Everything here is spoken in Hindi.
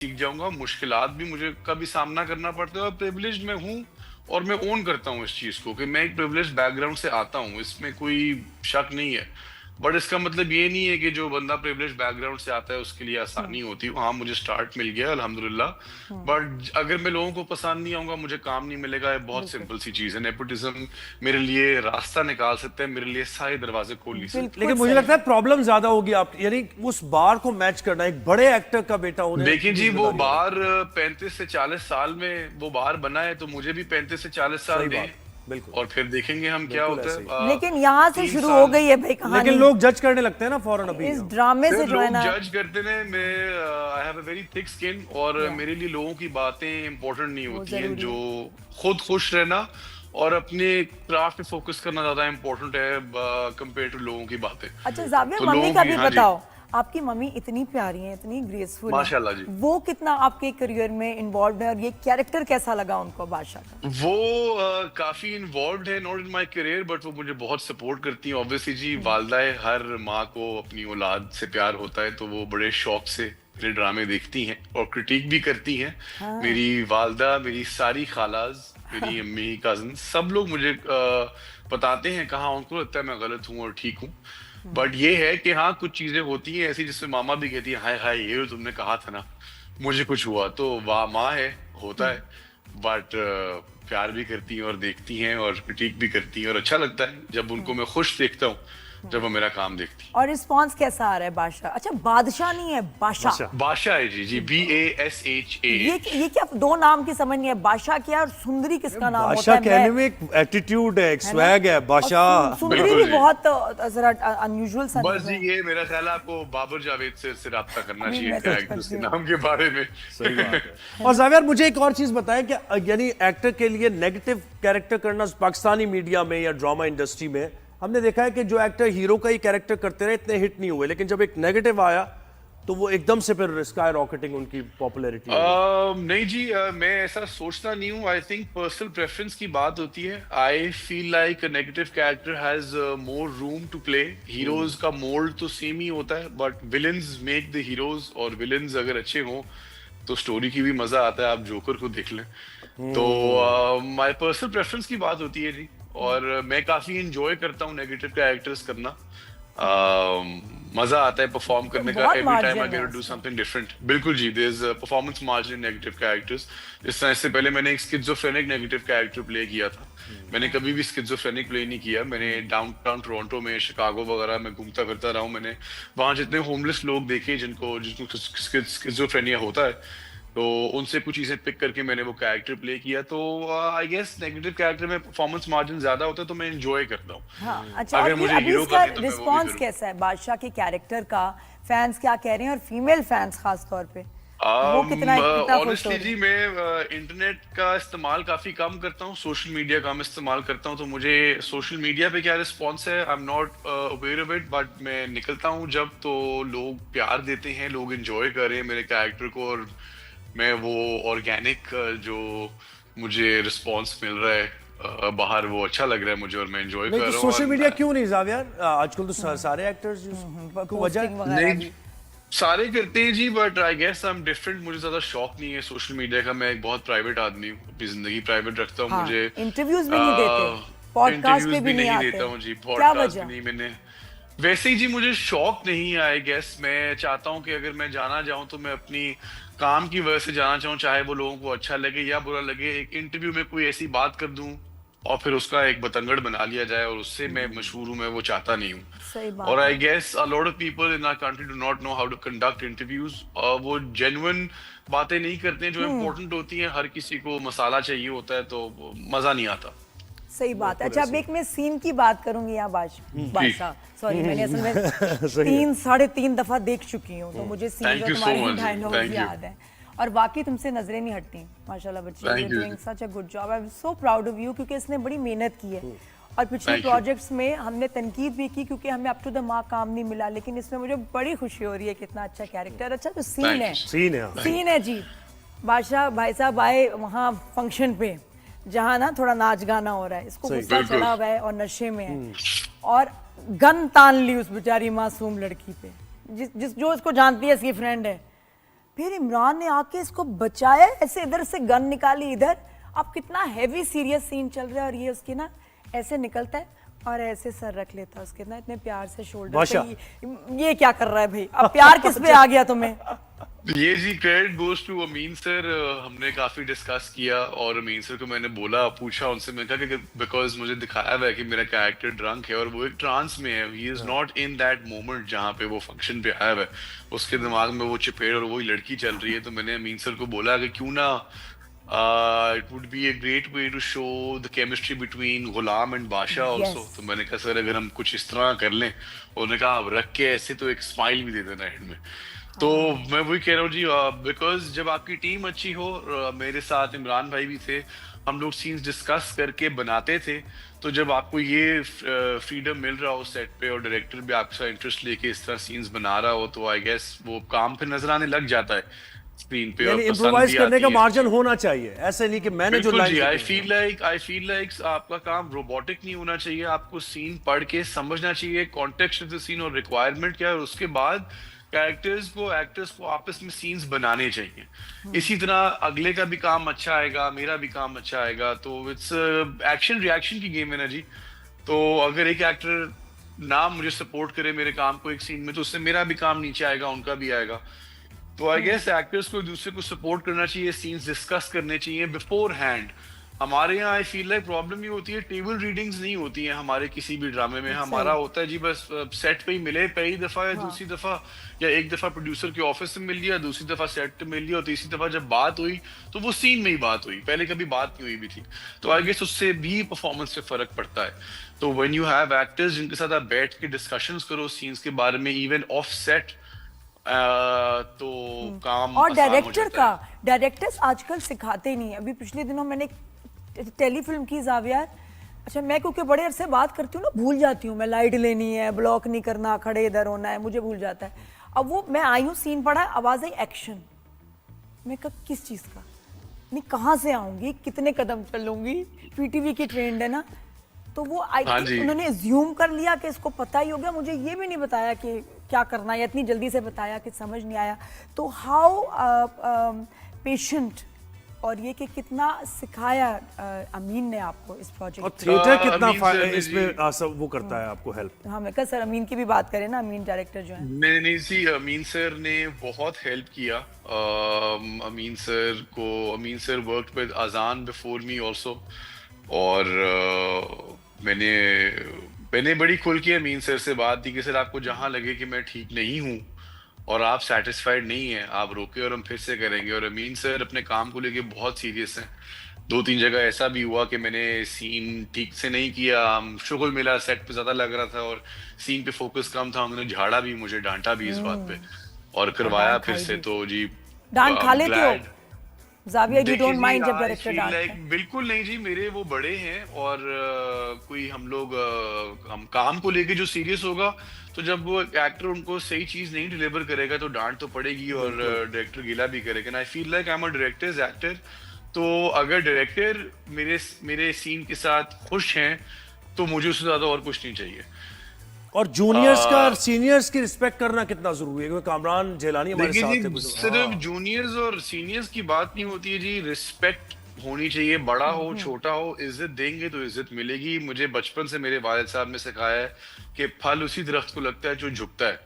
सीख जाऊंगा। मुश्किलात भी मुझे कभी सामना करना पड़ता है और प्रिविलेज्ड मैं हूँ और मैं ओन करता हूँ इस चीज को कि मैं एक प्रिविलेज्ड बैकग्राउंड से आता हूँ, इसमें कोई शक नहीं है। बट इसका मतलब ये नहीं है कि जो बंदा प्रिविलेज्ड बैकग्राउंड से आता है उसके लिए आसानी होती है। हाँ, मुझे स्टार्ट मिल गया अल्हम्दुलिल्लाह। बट अगर मैं लोगों को पसंद नहीं आऊंगा, मुझे काम नहीं मिलेगा। ये बहुत बिल्कुल सिंपल सी चीज है। नेपोटिज्म मेरे लिए रास्ता निकाल सकता है, मेरे लिए सारे दरवाजे खोल नहीं सकते। बिल्कुल लेकिन मुझे सही। लगता है प्रॉब्लम ज्यादा होगी आप, यानी उस बार को मैच करना, एक बड़े एक्टर का बेटा उन्हें देखिए इतनी जी, वो जिम्मेदारी होगी। बार 35 से 40 साल में वो बार बना है, तो मुझे भी 35 से 40 साल सही दें बात, बिल्कुल और फिर देखेंगे हम क्या बिल्कुल होता ऐसे है। ही। लेकिन यहाँ से तीन शुरू हो साल गई है भाई लेकिन कहानी। लोग जज करने लगते हैं ना फौरन अभी। इस ड्रामे फिर से जो है लोग ना। जज करते हैं। मैं I have a very thick skin और या मेरे लिए लोगों की बातें इंपॉर्टेंट नहीं वो होती हैं। जरूरी जो है। खुद खुश रहना और अपने क्राफ्ट पे फोकस करना ज्यादा इंपॉर्टेंट है कंपेयर टू लोगों की बातें। अच्छा जावियर, तो मम्मी लोगों का की, भी हाँ जी, बताओ। आपकी मम्मी इतनी प्यारी हैं, इतनी ग्रेसफुल हैं, माशाल्लाह जी। वो कितना आपके करियर में इन्वॉल्व है और ये कैरेक्टर कैसा लगा उनको बादशाह का? वो काफी इन्वॉल्व है, not in my career, but वो मुझे बहुत सपोर्ट करती हैं। ऑब्वियसली जी, वालदाए हर माँ को अपनी औलाद से प्यार होता है, तो वो बड़े शौक से मेरे ड्रामे देखती हैं और क्रिटिक भी करती हैं। हाँ। मेरी वालदा, मेरी सारी खालाज, मेरी अम्मी, कजन, सब लोग मुझे बताते हैं कहाँ उनको लगता है मैं गलत हूँ और ठीक हूँ। बट ये है कि हाँ, कुछ चीजें होती हैं ऐसी जिसमें मामा भी कहती है हाय हाय, ये तो तुमने कहा था ना, मुझे कुछ हुआ तो वाह, माँ है, होता है। बट प्यार भी करती हैं और देखती हैं और क्रिटिक भी करती हैं और अच्छा लगता है जब उनको मैं खुश देखता हूँ, जब वो मेरा काम देखती हैं। और रिस्पांस कैसा आ रहा है बादशाह? अच्छा बादशाह नहीं है, बादशाह। अच्छा, बादशाह है जी, जी, BASHA। ये क्या दो नाम की समझ नहीं है, बादशाह क्या और सुंदरी किसका नाम होता बादशाह है? कहने में एक एटीट्यूड है, एक है ना? स्वैग है और बादशाह। सुंदरी बिल्कुल भी जी। बहुत जरा अनयूजुअल सा बस नेम जी, है। ये मेरा ख्याल है आपको बाबर जावेद से राब्ता करना अभी चाहिए मैसेज एक्ट्रेस करती के हूँ। नाम के बारे में। सही बात है। और जावियर मुझे एक और चीज बताएं कि यानी एक्टर के लिए नेगेटिव कैरेक्टर करना पाकिस्तानी मीडिया में या ड्रामा इंडस्ट्री में हमने देखा है कि जो एक्टर हीरो का ही कैरेक्टर करते रहे इतने हिट नहीं हुए, लेकिन जब एक नेगेटिव आया तो वो एकदम से फिर स्काई रॉकेटिंग उनकी पॉपुलैरिटी हो गई। नहीं जी, मैं ऐसा सोचता नहीं हूँ। आई थिंक पर्सनल प्रेफरेंस की बात होती है। I feel like negative character has more room to play. Heroes का मोल्ड तो सेम ही होता है, but villains make the heroes, और विलन्स अगर अच्छे हों तो स्टोरी की भी मजा आता है। आप जोकर को देख लें। तो माय पर्सनल प्रेफरेंस की बात होती है जी। और मैं काफी इंजॉय करता हूँ नेगेटिव कैरेक्टर्स करना। मजा आता है परफॉर्म तो करने का। बहुत एवरी टाइम आई मार्जिन है गेट टू डू उसमें। Something different. बिल्कुल जी, there is performance margin in negative characters. जिस तरह, इससे पहले मैंने एक स्किज़ोफ्रेनिक नेगेटिव कैरेक्टर प्ले किया था। मैंने कभी भी स्किज़ोफ्रेनिक प्ले नहीं किया। मैंने डाउनटाउन टोरंटो में, शिकागो वगैरह में घूमता फिरता रहा हूँ। मैंने वहां जितने होमलेस लोग देखे जिनको जिनको स्किज़ोफ्रेनिया होता है, तो उनसे कुछ चीजें पिक करके मैंने वो कैरेक्टर प्ले किया। तो आई गेस नेगेटिव कैरेक्टर में परफॉर्मेंस मार्जिन ज्यादा होता है, तो मैं एंजॉय करता हूँ। हाँ अच्छा, और अगर फिर मुझे अभी हीरो इसका का दे तो मैं वो भी रिस्पांस करूँ। कैसा है बादशाह के कैरेक्टर का? फैंस क्या कह रहे हैं और फीमेल फैंस खास तौर पे वो कितना कितना खुश हो ऑनेस्टली रहे जी, हैं? मैं इंटरनेट का इस्तेमाल काफी कम करता हूँ, सोशल मीडिया कम इस्तेमाल करता हूँ, तो मुझे सोशल मीडिया पे क्या रिस्पॉन्स है I am not aware of it. But मैं निकलता हूँ जब, तो लोग प्यार देते हैं, लोग एंजॉय कर रहे हैं मेरे कैरेक्टर को, और मैं वो ऑर्गेनिक जो मुझे रिस्पॉन्स मिल रहा है बाहर, वो अच्छा लग रहा है मुझे और मैं एंजॉय नहीं कर तो रहा हूँ। सोशल मीडिया और क्यों नहीं जावियर? आजकल तो सारे एक्टर्स को वजह पोस्टिंग वगैरह नहीं, भी। सारे करते हैं जी, but I guess I am different. मुझे ज्यादा शौक नहीं है सोशल मीडिया का। मैं एक बहुत प्राइवेट आदमी हूँ, अपनी जिंदगी प्राइवेट रखता हूँ। हाँ, मुझे इंटरव्यूज भी नहीं देते, पॉडकास्ट इंटरव्यूज पे भी भी नहीं नहीं आते? देता हूँ जी, क्या पॉडकास्ट भी वजह? नहीं। मैंने वैसे ही जी, मुझे शौक नहीं है आई गेस। मैं चाहता हूँ कि अगर मैं जाना चाहूँ तो मैं अपनी काम की वजह से जाना चाहूँ, चाहे वो लोगों को अच्छा लगे या बुरा लगे। एक इंटरव्यू में कोई ऐसी बात कर दूं और फिर उसका एक बतंगड़ बना लिया जाए और उससे मैं मशहूर हूं, मैं वो चाहता नहीं हूँ। सही और बात आई है। Guess a lot of people in our country do not know how to conduct interviews. वो जेन्युइन बातें नहीं करते हैं जो इम्पोर्टेंट होती हैं। हर किसी को मसाला चाहिए होता है, तो वो मजा नहीं आता। सही बात है। अच्छा अब एक मैं सीन की बात करूंगी यहाँ बादशाह, सॉरी मैंने असल में सही है। 3 साढ़े 3 दफा देख चुकी हूँ, तो मुझे सीन Thank और you so तुम्हारे much जी, डायलॉग्स thank you. याद हैं। और वाकई तुमसे नजरें नहीं हटती माशाल्लाह बच्ची, you Thank are you doing जी। Such a good job. I am so proud of you, क्योंकि इसने बड़ी मेहनत की है। और पिछले Thank you. प्रोजेक्ट्स में हमने तनकीद भी की क्योंकि हमें अप टू द मार्क काम नहीं मिला, लेकिन इसमें मुझे बड़ी खुशी हो रही है, कितना अच्छा कैरेक्टर। अच्छा जो सीन Thank है, you. सीन है। सीन है जी, बादशाह भाई साहब आए वहाँ फंक्शन पे जहाँ ना थोड़ा नाच गाना हो रहा है, इसको सही। गुस्सा बिल्कुल। चढ़ा हुआ है और नशे में है, और गन तान ली उस बेचारी मासूम लड़की पे, जिस जो उसको जानती है, इसकी फ्रेंड है। फिर इमरान ने आके इसको बचाया, ऐसे इधर से गन निकाली इधर। अब कितना हैवी सीरियस सीन चल रहा है और ये उसकी ना ऐसे निकलता है और ऐसे सर रख लेता है उसके ना, इतने प्यार से शोल्डर पे। ये क्या कर रहा है भाई, अब प्यार किस पे आ गया तुम्हें? ये जी credit goes to Amin sir. हमने काफी डिस्कस किया और अमीन सर को मैंने बोला, पूछा उनसे, मैंने कहा कि बिकॉज मुझे दिखाया हुआ है कि मेरा कैरेक्टर ड्रंक है और वो एक ट्रांस में है, he is not in that moment जहाँ पे वो फंक्शन पे आया हुआ है, उसके दिमाग में वो चपेड़ और वही लड़की चल रही है। तो मैंने अमीन सर को बोला कि क्यों ना it would be a great way to show the chemistry between Ghulam and Badshah also. तो मैंने कहा सर अगर हम कुछ इस तरह कर लें, उन्होंने कहा अब रख के ऐसे तो एक स्माइल भी दे देना एंड में। तो मैं वही कह रहा हूँ जी, बिकॉज जब आपकी टीम अच्छी हो, मेरे साथ इमरान भाई भी थे, हम लोग सीन्स डिस्कस करके बनाते थे। तो जब आपको ये फ्रीडम मिल रहा हो सेट पे और डायरेक्टर भी आपका इंटरेस्ट लेके इस तरह सीन्स बना रहा हो, तो आई गेस वो काम फिर नजर आने लग जाता है स्क्रीन पे। यानी और इम्प्रोवाइज करने का मार्जिन होना चाहिए, ऐसे नहीं कि मैंने जो लाइन। आई फील लाइक आपका काम रोबोटिक नहीं होना चाहिए, आपको सीन पढ़ के समझना चाहिए कॉन्टेक्स्ट ऑफ द सीन और रिक्वायरमेंट क्या है, और उसके बाद कैरेक्टर्स को, एक्टर्स को आपस में सीन्स बनाने चाहिए। इसी तरह अगले का भी काम अच्छा आएगा, मेरा भी काम अच्छा आएगा। तो इट्स एक्शन रिएक्शन की गेम है ना जी। तो अगर एक एक्टर ना मुझे सपोर्ट करे मेरे काम को एक सीन में, तो उससे मेरा भी काम नीचे आएगा, उनका भी आएगा। तो आई गेस एक्टर्स को एक दूसरे को सपोर्ट करना चाहिए, सीन्स डिस्कस करने चाहिए बिफोर हैंड। हमारे यहाँ आई फील लाइक प्रॉब्लम ये होती है, टेबल रीडिंग्स नहीं होती है हमारे किसी भी ड्रामे में। हमारा होता है जी बस सेट पे ही मिले पहली दफा या दूसरी दफा, या एक दफा प्रोड्यूसर के ऑफिस में मिल लिया, दूसरी दफा सेट पे मिल लिया, और तीसरी दफा जब बात हुई तो वो सीन में ही बात हुई, पहले कभी बात नहीं हुई भी थी। तो आई गेस उससे भी परफॉर्मेंस पे फर्क पड़ता है। तो व्हेन यू हैव एक्टर्स जिनके साथ आप बैठ के डिस्कशंस करो सीन्स के बारे में इवन ऑफ सेट, तो काम और आसान हो डायरेक्टर जाता का, है। डायरेक्टर्स आजकल सिखाते नहीं। अभी पिछले दिनों मैंने टेलीफिल्म की जावियार, अच्छा मैं क्योंकि बड़े अरसे बात करती हूँ ना, भूल जाती हूँ मैं, लाइट लेनी है, ब्लॉक नहीं करना, खड़े इधर होना है, मुझे भूल जाता है। अब वो मैं आई हूँ, सीन पड़ा है, आवाज आई एक्शन, मैं कहा किस चीज का, नहीं कहाँ से आऊंगी, कितने कदम चलूंगी, पीटीवी की ट्रेंड है ना। तो वो आई हाँ थिंक जी। उन्होंने ज्यूम कर लिया कि इसको पता ही हो गया, मुझे ये भी नहीं बताया कि क्या करना है, या इतनी जल्दी से बताया कि समझ नहीं आया। तो हाउ पेशेंट, और ये कि कितना सिखाया अमीन ने आपको इस प्रोजेक्ट। और थिएटर कितना अमीन सर ने इसमें वो करता है आपको हेल्प? हाँ मैं कहा सर अमीन की भी बात करें ना, अमीन डायरेक्टर जो है। नहीं नहीं जी, अमीन सर ने बहुत हेल्प किया। अमीन सर वर्कड विद अजान बिफोर मी आल्सो। और मैंने बड़ी खुल के अमीन सर से बात की कि सर आपको जहां लगे कि मैं ठीक नहीं हूं और आप सेटिस्फाइड नहीं है, आप रोके और हम फिर से करेंगे। और अमीन सर अपने काम को लेके बहुत सीरियस हैं। 2-3 जगह ऐसा भी हुआ कि मैंने सीन ठीक से नहीं किया, शुगल मिला, सेट पे ज्यादा लग रहा था और सीन पे फोकस कम था, उन्होंने झाड़ा भी, मुझे डांटा भी इस बात पे और करवाया फिर से। तो जी डांट खा लेते हो जाविया, यू डोंट माइंड जब I डायरेक्टर feel डांटता like, है? बिल्कुल नहीं जी, मेरे वो बड़े हैं और कोई हम काम को लेके जो सीरियस होगा, तो जब वो एक्टर उनको सही चीज नहीं डिलीवर करेगा तो डांट तो पड़ेगी और डायरेक्टर गिला भी करेगा। आई feel like I am a directors actor. तो अगर डायरेक्टर मेरे सीन के साथ खुश हैं तो मुझे उससे ज्यादा और कुछ नहीं चाहिए। और जूनियर्स का और सीनियर्स की रिस्पेक्ट करना कितना जरूरी है? क्योंकि कामरान जेलानी हमारे साथ थे कुछ। सिर्फ जूनियर्स और सीनियर्स की बात नहीं होती है जी, रिस्पेक्ट होनी चाहिए। बड़ा हो छोटा हो, इज्जत देंगे तो इज्जत मिलेगी। मुझे बचपन से मेरे वालिद साहब ने सिखाया है कि फल उसी दरख्त को लगता है जो झुकता है।